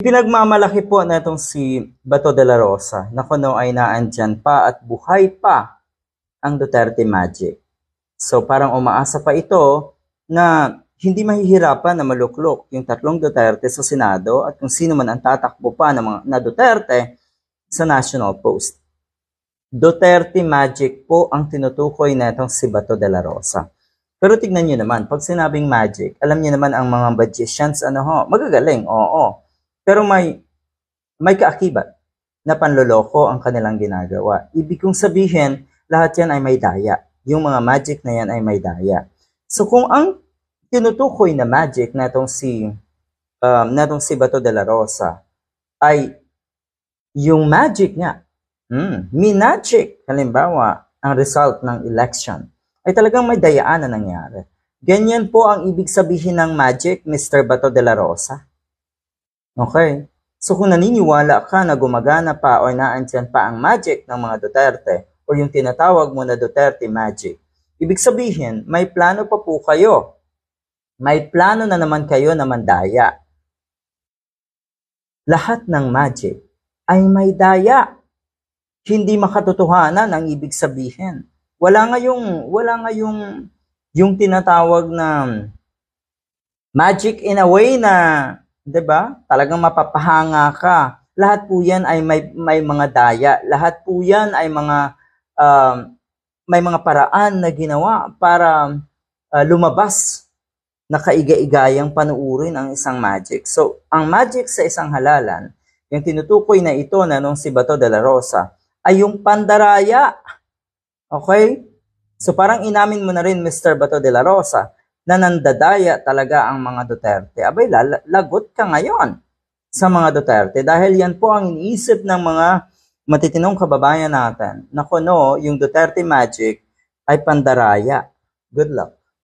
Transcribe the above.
Pinagmamalaki po na itong si Bato de la Rosa na kuno ay naandyan pa at buhay pa ang Duterte Magic. So parang umaasa pa ito na hindi mahihirapan na maluklok yung tatlong Duterte sa Senado at kung sino man ang tatakbo pa ng mga na Duterte sa national post. Duterte Magic po ang tinutukoy na itong si Bato de la Rosa. Pero tignan nyo naman, pag sinabing magic, alam nyo naman ang mga magicians, magagaling, oo. Pero may kaakibat na panloloko ang kanilang ginagawa. Ibig kong sabihin, lahat yan ay may daya. Yung mga magic na yan ay may daya. So kung ang tinutukoy na magic na itong si Bato de la Rosa ay yung magic niya, minagic, halimbawa, ang result ng election, ay talagang may dayaan na nangyari. Ganyan po ang ibig sabihin ng magic, Mr. Bato de la Rosa. Okay? So kung naniniwala ka na gumagana pa o naandyan pa ang magic ng mga Duterte o yung tinatawag mo na Duterte Magic, ibig sabihin, may plano pa po kayo. May plano na naman kayo na mandaya. Lahat ng magic ay may daya. Hindi makatotohanan ang ibig sabihin. Wala nga yung tinatawag na magic in a way na, 'di ba? Talagang mapapahanga ka. Lahat po 'yan ay may mga daya. Lahat po 'yan ay may mga paraan na ginawa para lumabas na kaiga-igayang panuurin ang isang magic. So, ang magic sa isang halalan, yung tinutukoy na ito na nung si Bato de la Rosa, ay yung pandaraya. Okay? So, parang inamin mo na rin, Mr. Bato de la Rosa, na nandadaya talaga ang mga Duterte. Abay, lagot ka ngayon sa mga Duterte dahil yan po ang iniisip ng mga matitinong kababayan natin na kuno yung Duterte Magic ay pandaraya. Good luck.